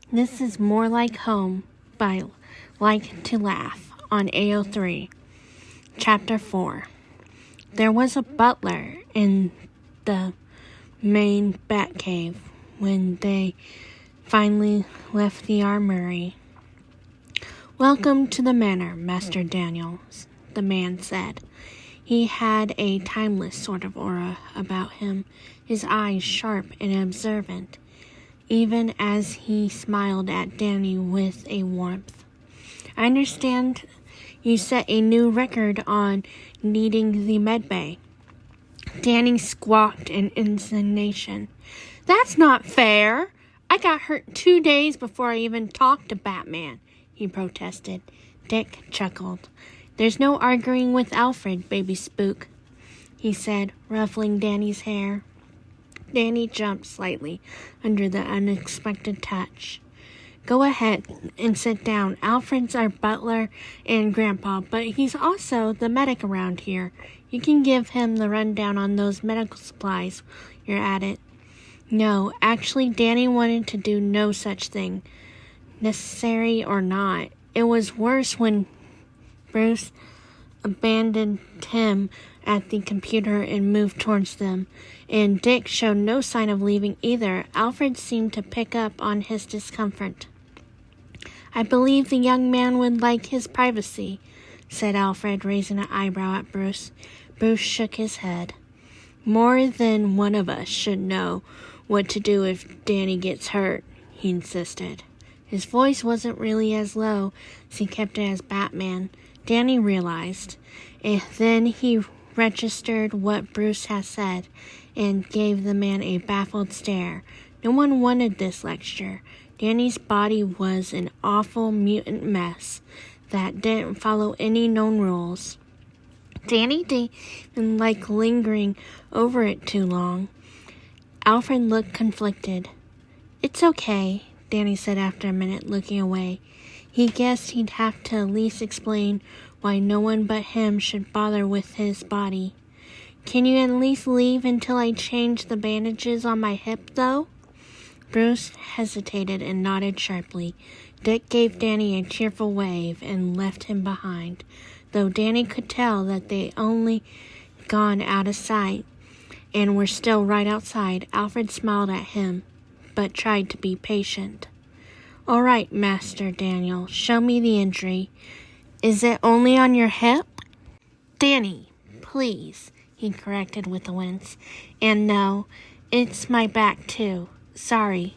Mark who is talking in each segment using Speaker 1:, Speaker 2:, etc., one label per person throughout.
Speaker 1: This is More Like Home by Like to Laugh on AO3. Chapter 4. There was a butler in the main bat cave when they finally left the armory. "Welcome to the manor, Master Daniels," the man said. He had a timeless sort of aura about him, his eyes sharp and observant, even as he smiled at Danny with a warmth. "I understand you set a new record on needing the medbay." Danny squawked in indignation. "That's not fair! I got hurt 2 days before I even talked to Batman," he protested. Dick chuckled. "There's no arguing with Alfred, baby spook," he said, ruffling Danny's hair. Danny jumped slightly under the unexpected touch. "Go ahead and sit down. Alfred's our butler and grandpa, but he's also the medic around here. You can give him the rundown on those medical supplies you're at it." No, actually, Danny wanted to do no such thing, necessary or not. It was worse when Bruce abandoned him at the computer and moved towards them, and Dick showed no sign of leaving either. Alfred seemed to pick up on his discomfort. "I believe the young man would like his privacy," said Alfred, raising an eyebrow at Bruce. Bruce shook his head. "More than one of us should know what to do if Danny gets hurt," he insisted. His voice wasn't really as low as he kept it as Batman, Danny realized. And then he registered what Bruce had said and gave the man a baffled stare. No one wanted this lecture. Danny's body was an awful mutant mess that didn't follow any known rules. Danny didn't like lingering over it too long. Alfred looked conflicted. "It's okay," Danny said after a minute, looking away. He guessed he'd have to at least explain why no one but him should bother with his body. "Can you at least leave until I change the bandages on my hip, though?" Bruce hesitated and nodded sharply. Dick gave Danny a cheerful wave and left him behind, though Danny could tell that they'd only gone out of sight and were still right outside. Alfred smiled at him, but tried to be patient. "All right, Master Daniel, show me the injury. Is it only on your hip?" "Danny, please," he corrected with a wince. "And no, it's my back too. Sorry."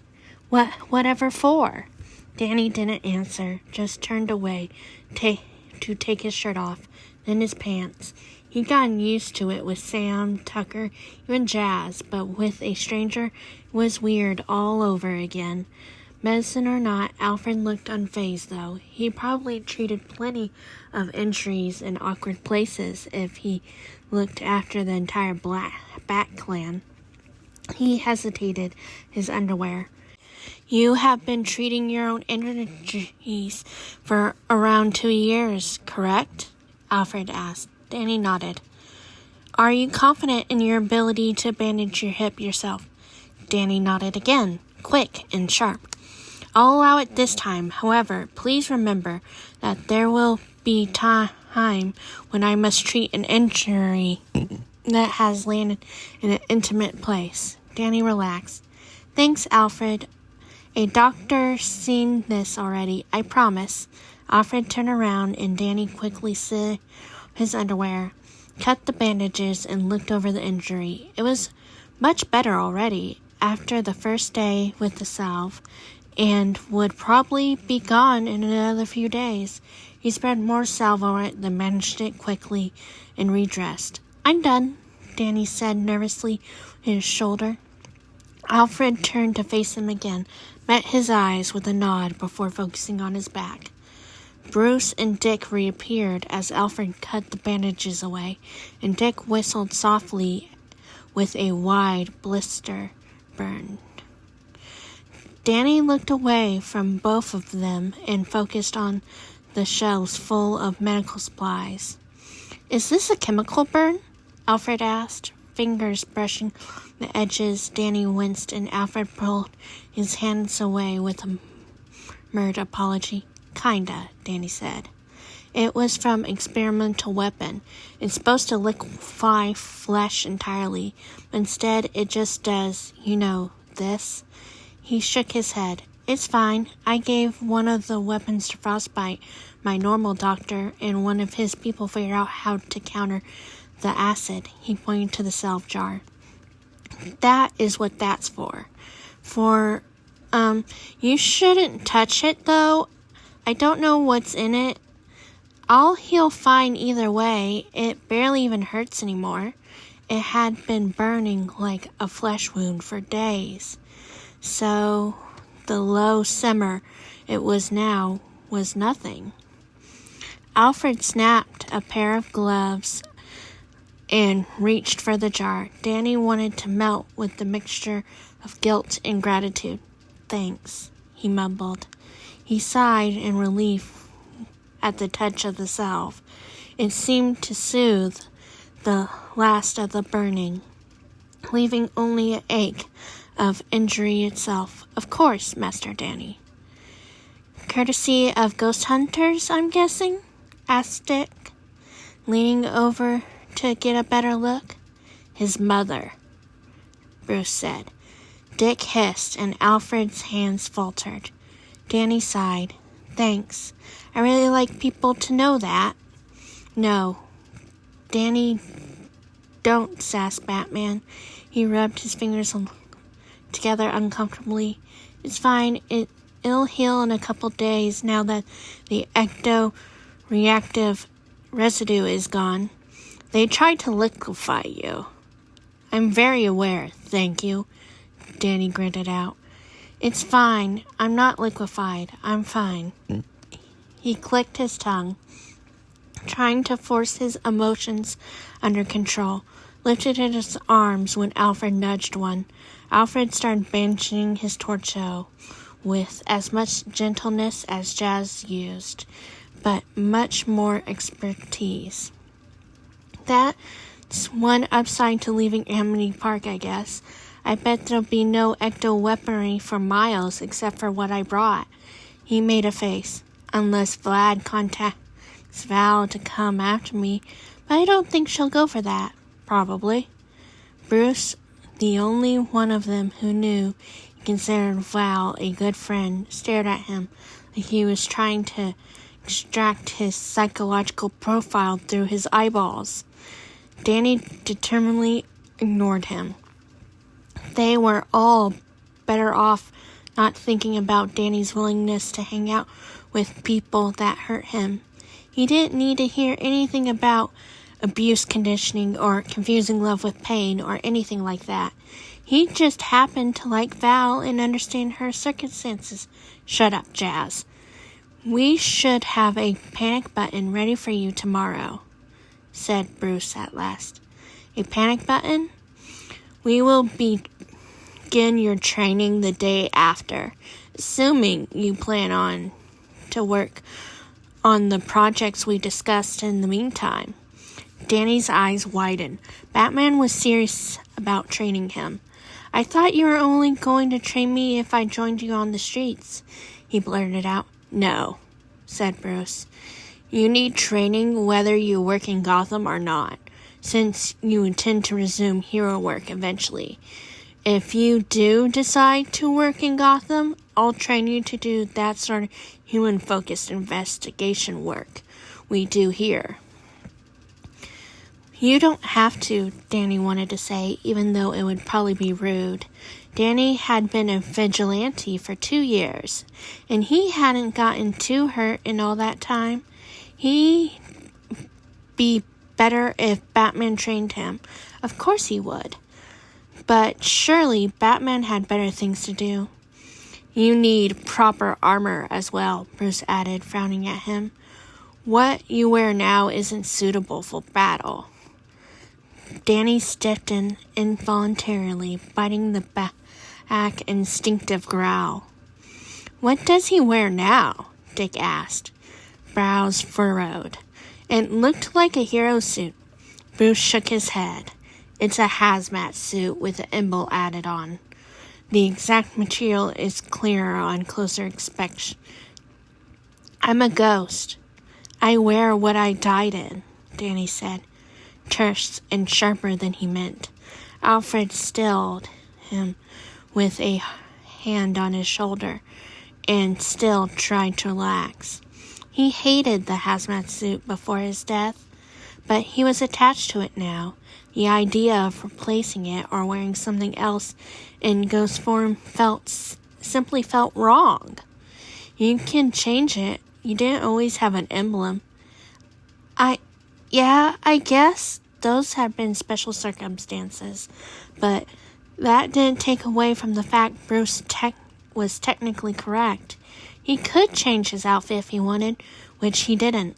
Speaker 1: Whatever for?" Danny didn't answer, just turned away to take his shirt off, then his pants. He'd gotten used to it with Sam, Tucker, even Jazz, but with a stranger it was weird all over again. Medicine or not, Alfred looked unfazed, though. He probably treated plenty of injuries in awkward places if he looked after the entire Bat Clan. He hesitated his underwear. "You have been treating your own injuries for around 2 years, correct?" Alfred asked. Danny nodded. "Are you confident in your ability to bandage your hip yourself?" Danny nodded again, quick and sharp. "I'll allow it this time. However, please remember that there will be time when I must treat an injury that has landed in an intimate place." Danny relaxed. "Thanks, Alfred. A doctor's seen this already, I promise." Alfred turned around and Danny quickly slid his underwear, cut the bandages, and looked over the injury. It was much better already after the first day with the salve, and would probably be gone in another few days. He spread more salve over it, then managed it quickly and redressed. "I'm done," Danny said nervously with his shoulder. Alfred turned to face him again, met his eyes with a nod before focusing on his back. Bruce and Dick reappeared as Alfred cut the bandages away, and Dick whistled softly with a wide blister burn. Danny looked away from both of them and focused on the shelves full of medical supplies. "Is this a chemical burn?" Alfred asked, fingers brushing the edges. Danny winced and Alfred pulled his hands away with a murmured apology. Kinda, Danny said. It was from experimental weapon. It's supposed to liquefy flesh entirely, but instead it just does, this. He shook his head. It's fine. I gave one of the weapons to Frostbite. My normal doctor and one of his people figured out how to counter the acid. He pointed to the salve jar. That is what that's for. You shouldn't touch it, though. I don't know what's in it. I'll heal fine either way. It barely even hurts anymore. It had been burning like a flesh wound for days. So the low simmer it was now was nothing. Alfred snapped a pair of gloves and reached for the jar. Danny wanted to melt with the mixture of guilt and gratitude. Thanks, he mumbled. He sighed in relief at the touch of the salve. It seemed to soothe the last of the burning, leaving only an ache of injury itself. Of course, Master Danny. Courtesy of ghost hunters, I'm guessing? Asked Dick, leaning over to get a better look. His mother, Bruce said. Dick hissed, and Alfred's hands faltered. Danny sighed. Thanks. I really like people to know that. No. Danny, don't, sassed Batman. He rubbed his fingers together uncomfortably. It's fine. It'll heal in a couple days now that the ecto-reactive residue is gone. They tried to liquefy you. I'm very aware, thank you, Danny gritted out. It's fine. I'm not liquefied. I'm fine. He clicked his tongue, trying to force his emotions under control, lifted his arms when Alfred nudged one. Alfred started bandaging his torso with as much gentleness as Jazz used, but much more expertise. That's one upside to leaving Amity Park, I guess. I bet there'll be no ecto-weaponry for miles except for what I brought. He made a face. Unless Vlad contacts Val to come after me, but I don't think she'll go for that. Probably. Bruce, the only one of them who knew he considered Val a good friend, stared at him like he was trying to extract his psychological profile through his eyeballs. Danny determinedly ignored him. They were all better off not thinking about Danny's willingness to hang out with people that hurt him. He didn't need to hear anything about abuse conditioning or confusing love with pain or anything like that. He just happened to like Val and understand her circumstances. Shut up, Jazz. We should have a panic button ready for you tomorrow, said Bruce at last. A panic button? We will begin your training the day after, assuming you plan on to work on the projects we discussed in the meantime. Danny's eyes widened. Batman was serious about training him. I thought you were only going to train me if I joined you on the streets, he blurted out. No, said Bruce. You need training whether you work in Gotham or not, since you intend to resume hero work eventually. If you do decide to work in Gotham, I'll train you to do that sort of human-focused investigation work we do here. You don't have to, Danny wanted to say, even though it would probably be rude. Danny had been a vigilante for 2 years, and he hadn't gotten too hurt in all that time. He'd be better if Batman trained him. Of course he would. But surely Batman had better things to do. You need proper armor as well, Bruce added, frowning at him. What you wear now isn't suitable for battle. Danny stiffened involuntarily, biting the back instinctive growl. What does he wear now? Dick asked, brows furrowed. It looked like a hero suit. Bruce shook his head. It's a hazmat suit with an emblem added on. The exact material is clearer on closer inspection, I'm a ghost. I wear what I died in, Danny said, terse and sharper than he meant. Alfred stilled him with a hand on his shoulder and still tried to relax. He hated the hazmat suit before his death, but he was attached to it now. The idea of replacing it or wearing something else in ghost form simply felt wrong. You can change it. You didn't always have an emblem. I guess those have been special circumstances, but that didn't take away from the fact Bruce was technically correct. He could change his outfit if he wanted, which he didn't.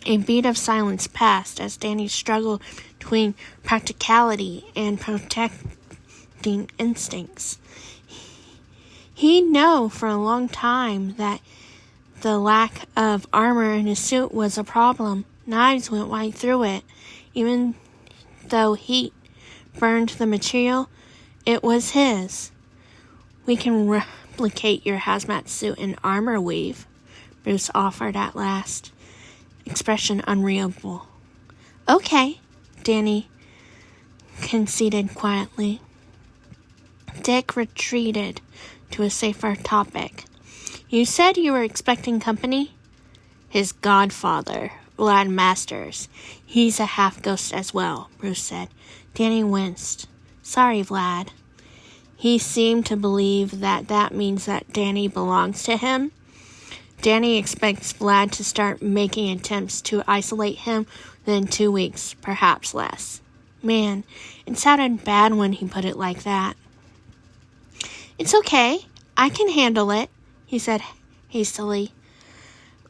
Speaker 1: A beat of silence passed as Danny struggled between practicality and protecting instincts. He'd known for a long time that the lack of armor in his suit was a problem. Knives went right through it. Even though heat burned the material, it was his. We can replicate your hazmat suit in armor weave, Bruce offered at last, expression unreadable. Okay, Danny conceded quietly. Dick retreated to a safer topic. You said you were expecting company? His godfather, Vlad Masters. He's a half-ghost as well, Bruce said. Danny winced. Sorry, Vlad. He seemed to believe that means that Danny belongs to him. Danny expects Vlad to start making attempts to isolate him within 2 weeks, perhaps less. Man, it sounded bad when he put it like that. It's okay. I can handle it, he said hastily.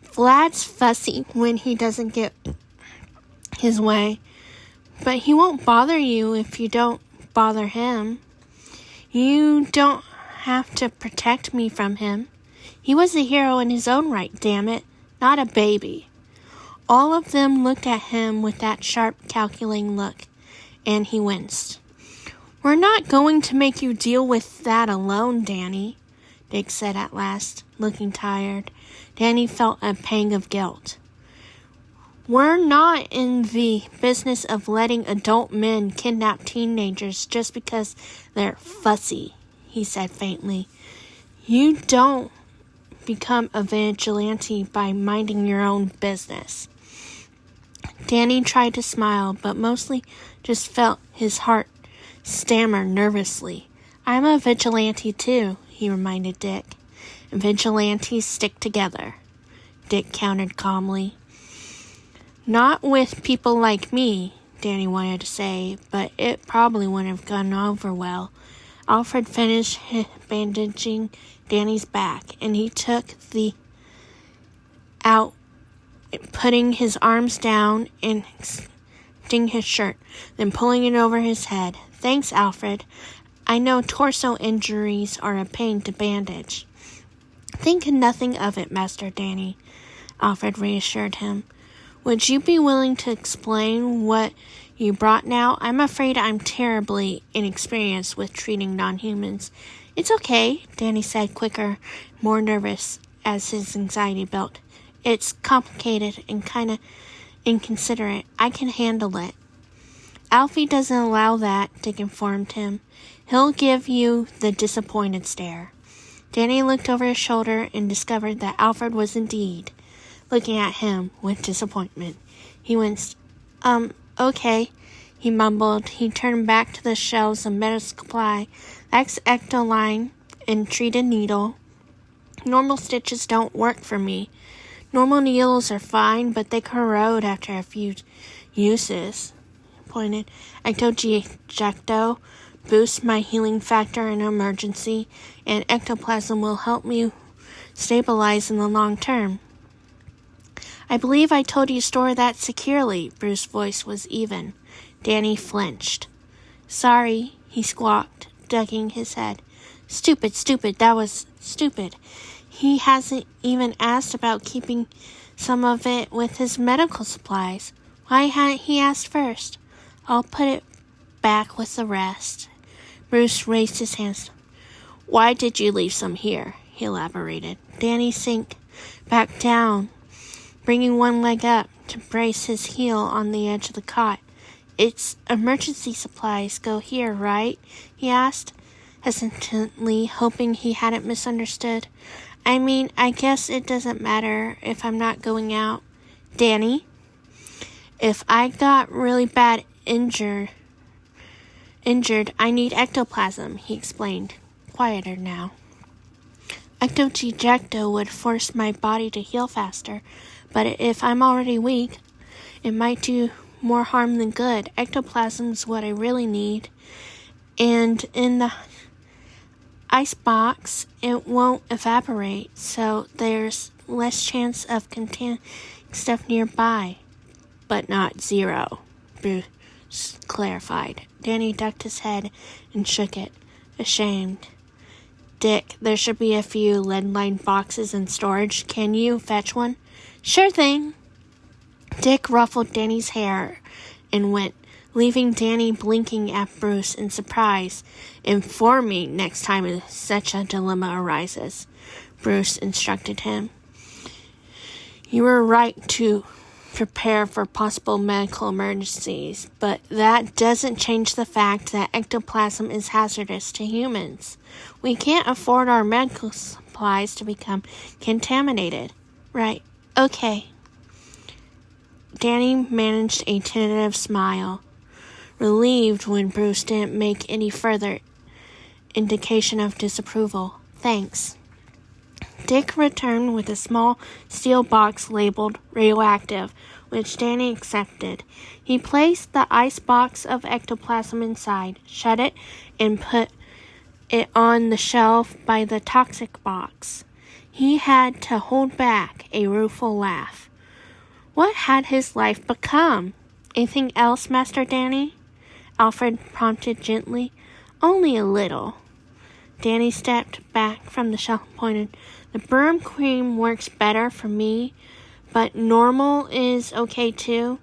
Speaker 1: Vlad's fussy when he doesn't get his way, but he won't bother you if you don't bother him. You don't have to protect me from him. He was a hero in his own right, damn it, not a baby. All of them looked at him with that sharp, calculating look, and he winced. We're not going to make you deal with that alone, Danny, Dick said at last, looking tired. Danny felt a pang of guilt. We're not in the business of letting adult men kidnap teenagers just because they're fussy, he said faintly. You don't become a vigilante by minding your own business. Danny tried to smile, but mostly just felt his heart stammer nervously. I'm a vigilante too, he reminded Dick. And vigilantes stick together, Dick countered calmly. Not with people like me, Danny wanted to say, but it probably wouldn't have gone over well. Alfred finished bandaging Danny's back, and he took out, putting his arms down and extending his shirt, then pulling it over his head. Thanks, Alfred. I know torso injuries are a pain to bandage. Think nothing of it, Master Danny, Alfred reassured him. Would you be willing to explain what you brought now? I'm afraid I'm terribly inexperienced with treating non-humans. It's okay, Danny said, quicker, more nervous as his anxiety built. It's complicated and kind of inconsiderate. I can handle it. Alfie doesn't allow that, Dick informed him. He'll give you the disappointed stare. Danny looked over his shoulder and discovered that Alfred was indeed looking at him with disappointment. He winced. Okay, he mumbled. He turned back to the shelves of medical supply, Ectoline, and treated needle. Normal stitches don't work for me. Normal needles are fine, but they corrode after a few uses. Pointed. Ectojecto boosts my healing factor in emergency, and ectoplasm will help me stabilize in the long term. I believe I told you to store that securely. Bruce's voice was even. Danny flinched. Sorry, he squawked, ducking his head. Stupid, that was stupid. He hasn't even asked about keeping some of it with his medical supplies. Why hadn't he asked first? I'll put it back with the rest. Bruce raised his hands. Why did you leave some here? He elaborated. Danny sank back down, bringing one leg up to brace his heel on the edge of the cot. "It's emergency supplies go here, right?" he asked, hesitantly, hoping he hadn't misunderstood. "I mean, I guess it doesn't matter if I'm not going out." "Danny, if I got really bad injured, I need ectoplasm," he explained, quieter now. "Ecto-Dejecto would force my body to heal faster, but if I'm already weak, it might do more harm than good. Ectoplasm's what I really need. And in the ice box, it won't evaporate, so there's less chance of containing stuff nearby." "But not zero," Bruce clarified. Danny ducked his head and shook it, ashamed. "Dick, there should be a few lead-lined boxes in storage. Can you fetch one?" "Sure thing." Dick ruffled Danny's hair and went, leaving Danny blinking at Bruce in surprise. "Inform me next time such a dilemma arises," Bruce instructed him. "You were right to prepare for possible medical emergencies, but that doesn't change the fact that ectoplasm is hazardous to humans. We can't afford our medical supplies to become contaminated." "Right. Okay." Danny managed a tentative smile, relieved when Bruce didn't make any further indication of disapproval. "Thanks." Dick returned with a small steel box labeled radioactive, which Danny accepted. He placed the ice box of ectoplasm inside, shut it, and put it on the shelf by the toxic box. He had to hold back a rueful laugh. What had his life become? "Anything else, Master Danny?" Alfred prompted gently. "Only a little." Danny stepped back from the shelf and pointed. "The Burn cream works better for me, but normal is okay too.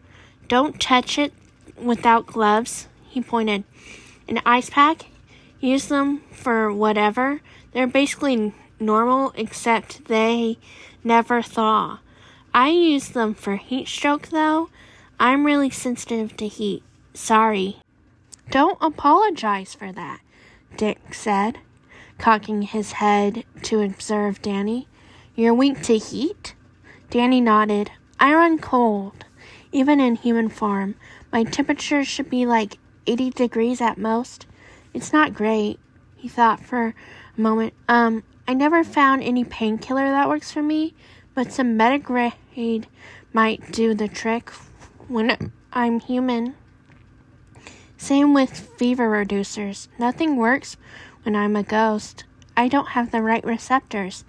Speaker 1: Don't touch it without gloves," he pointed. "An ice pack? Use them for whatever. They're basically normal, except they never thaw. I use them for heat stroke, though. I'm really sensitive to heat. Sorry." "Don't apologize for that," Dick said, cocking his head to observe Danny. "You're weak to heat?" Danny nodded. "I run cold, even in human form. My temperature should be like 80 degrees at most. It's not great." He thought for a moment. I never found any painkiller that works for me, but some metagrade might do the trick when I'm human." "Same with fever reducers. Nothing works when I'm a ghost. I don't have the right receptors.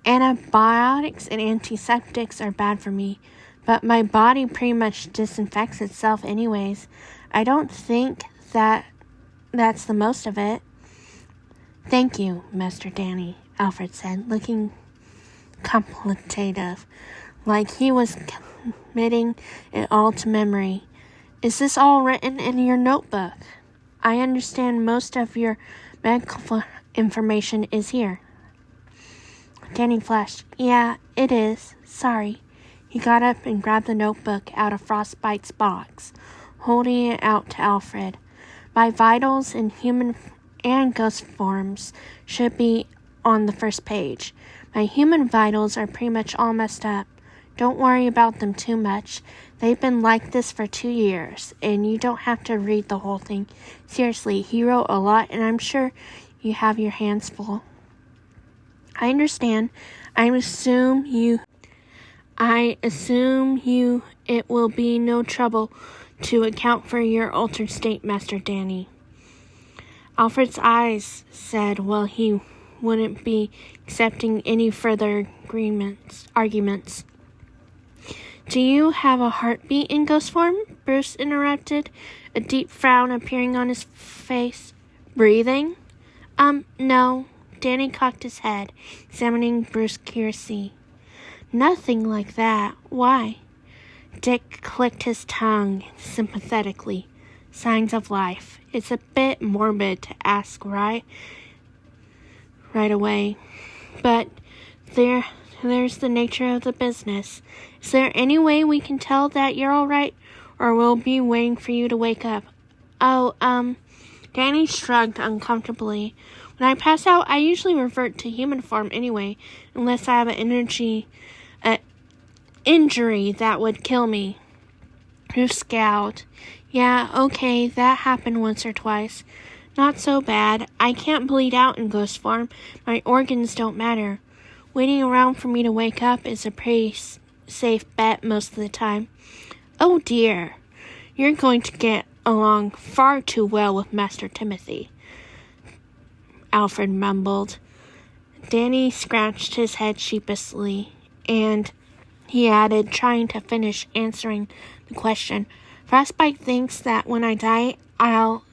Speaker 1: Antibiotics and antiseptics are bad for me, but my body pretty much disinfects itself anyways. I don't think that's the most of it." "Thank you, Master Danny," Alfred said, looking contemplative, like he was committing it all to memory. "Is this all written in your notebook? I understand most of your medical information is here." Danny flashed. "Yeah, it is. Sorry." He got up and grabbed the notebook out of Frostbite's box, holding it out to Alfred. "My vitals in human and ghost forms should be on the first page. My human vitals are pretty much all messed up. Don't worry about them too much. They've been like this for 2 years, and you don't have to read the whole thing. Seriously, he wrote a lot, and I'm sure you have your hands full." "I understand. I assume it will be no trouble to account for your altered state, Master Danny." Alfred's eyes said, well, he wouldn't be accepting any further arguments. "Do you have a heartbeat in ghost form?" Bruce interrupted, a deep frown appearing on his face. "Breathing?" No." Danny cocked his head, examining Bruce curiously. "Nothing like that. Why?" Dick clicked his tongue sympathetically. "Signs of life. It's a bit morbid to ask right away, but there there's the nature of the business. Is there any way we can tell that you're all right, or we'll be waiting for you to wake up? Oh, Danny shrugged uncomfortably. When I pass out, I usually revert to human form anyway, unless I have an injury that would kill me. Bruce scowled. Yeah, okay, that happened once or twice. Not so bad. I can't bleed out in ghost form. My organs don't matter. Waiting around for me to wake up is a pretty safe bet most of the time. Oh dear. You're going to get along far too well with Master Timothy, Alfred mumbled. Danny scratched his head sheepishly, and he added, trying to finish answering the question, Frostbite thinks that when I die, I'll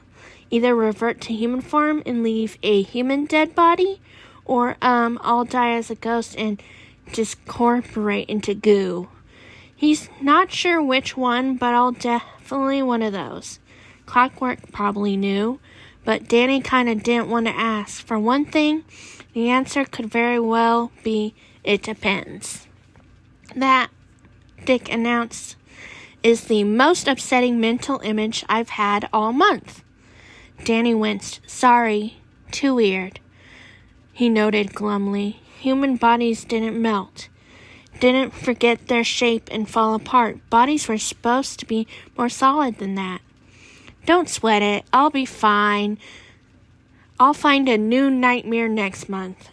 Speaker 1: either revert to human form and leave a human dead body, or I'll die as a ghost and discorporate into goo. He's not sure which one, but I'll definitely one of those. Clockwork probably knew, but Danny kind of didn't want to ask. For one thing, the answer could very well be, it depends. That, Dick announced, is the most upsetting mental image I've had all month. Danny winced. Sorry, too weird. He noted glumly. Human bodies didn't melt. Didn't forget their shape and fall apart. Bodies were supposed to be more solid than that. Don't sweat it. I'll be fine. I'll find a new nightmare next month.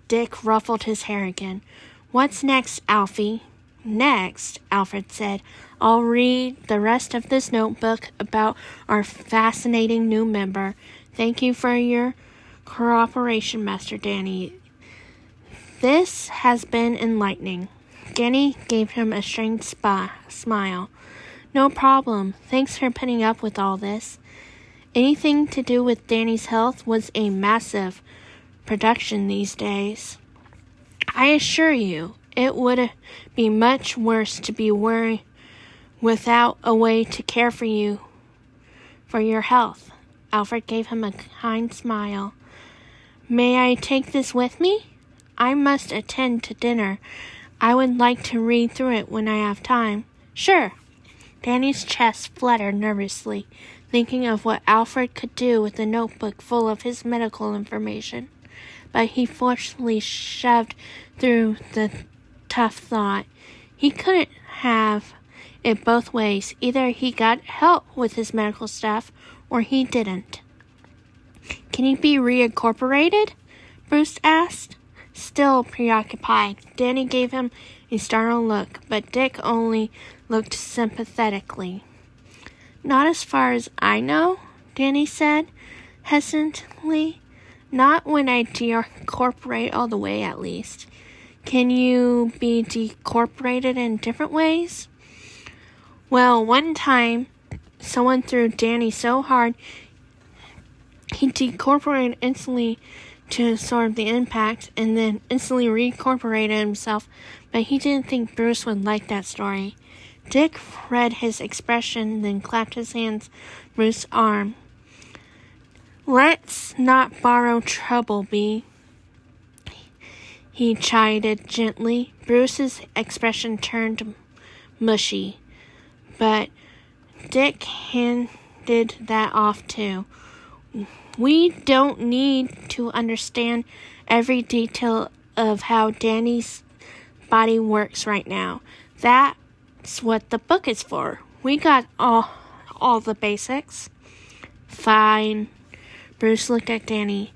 Speaker 1: Dick ruffled his hair again. What's next, Alfie? Next, Alfred said, I'll read the rest of this notebook about our fascinating new member. Thank you for your cooperation, Master Danny. This has been enlightening. Danny gave him a strange smile. No problem. Thanks for putting up with all this. Anything to do with Danny's health was a massive production these days. I assure you, it would be much worse to be worried without a way to care for you, for your health. Alfred gave him a kind smile. May I take this with me? I must attend to dinner. I would like to read through it when I have time. Sure. Danny's chest fluttered nervously, thinking of what Alfred could do with a notebook full of his medical information. But he forcefully shoved through the tough thought. He couldn't have it both ways. Either he got help with his medical stuff, or he didn't. Can he be reincorporated? Bruce asked. Still preoccupied, Danny gave him a startled look, but Dick only looked sympathetically. Not as far as I know, Danny said hesitantly. Not when I decorporate all the way, at least. Can you be decorporated in different ways? Well, one time, someone threw Danny so hard, he decorporated instantly to absorb the impact, and then instantly reincorporated himself, but he didn't think Bruce would like that story. Dick read his expression, then clapped his hands on Bruce's arm. Let's not borrow trouble, Bee. He chided gently. Bruce's expression turned mushy, but Dick handed that off too. We don't need to understand every detail of how Danny's body works right now. That's what the book is for. We got all the basics. Fine. Bruce looked at Danny.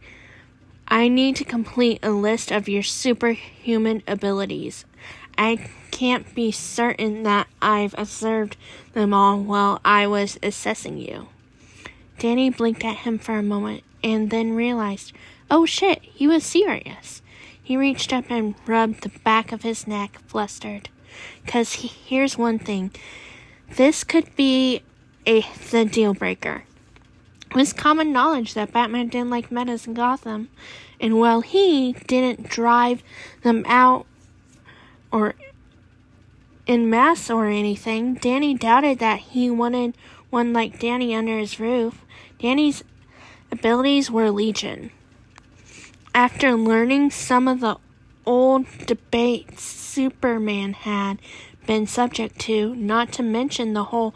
Speaker 1: I need to complete a list of your superhuman abilities. I can't be certain that I've observed them all while I was assessing you. Danny blinked at him for a moment and then realized, oh shit, he was serious. He reached up and rubbed the back of his neck, flustered. 'Cause here's one thing. This could be the deal breaker. It was common knowledge that Batman didn't like metas in Gotham, and while he didn't drive them out or en masse or anything, Danny doubted that he wanted one like Danny under his roof. Danny's abilities were legion. After learning some of the old debates Superman had been subject to, not to mention the whole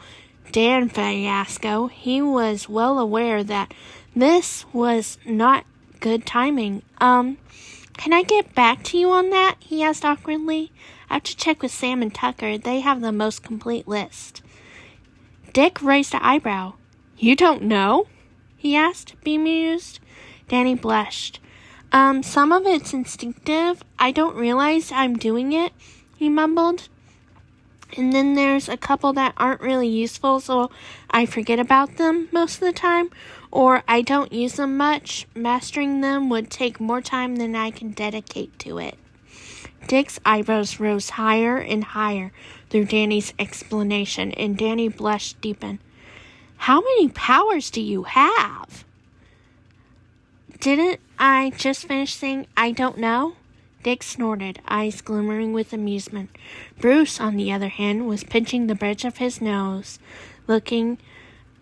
Speaker 1: Dan fiasco. He was well aware that this was not good timing. Can I get back to you on that? He asked awkwardly. I have to check with Sam and Tucker. They have the most complete list. Dick raised an eyebrow. You don't know? He asked, bemused. Danny blushed. Some of it's instinctive. I don't realize I'm doing it, he mumbled. And then there's a couple that aren't really useful, so I forget about them most of the time, or I don't use them much. Mastering them would take more time than I can dedicate to it. Dick's eyebrows rose higher and higher through Danny's explanation, and Danny blushed deepened. How many powers do you have? Didn't I just finish saying I don't know? Dick snorted, eyes glimmering with amusement. Bruce, on the other hand, was pinching the bridge of his nose, looking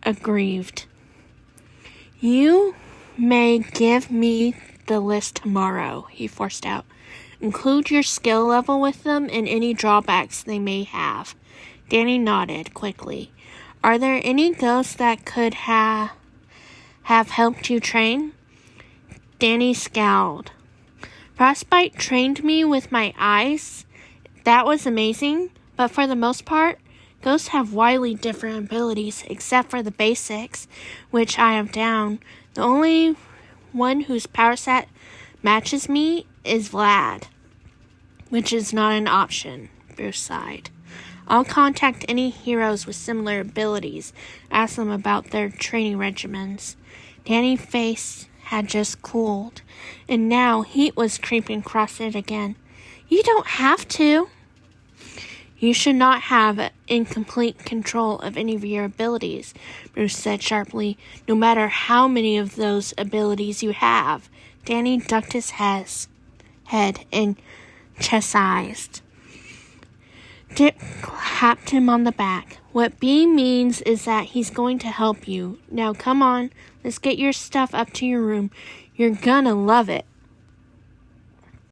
Speaker 1: aggrieved. You may give me the list tomorrow, he forced out. Include your skill level with them and any drawbacks they may have. Danny nodded quickly. Are there any ghosts that could have helped you train? Danny scowled. Frostbite trained me with my eyes. That was amazing, but for the most part, ghosts have widely different abilities, except for the basics, which I have down. The only one whose power set matches me is Vlad, which is not an option, Bruce sighed. I'll contact any heroes with similar abilities, ask them about their training regimens. Danny's face had just cooled, and now heat was creeping across it again. You don't have to. You should not have incomplete control of any of your abilities, Bruce said sharply, no matter how many of those abilities you have. Danny ducked his head and chastised. Dick clapped him on the back. What B means is that he's going to help you. Now come on, let's get your stuff up to your room. You're gonna love it.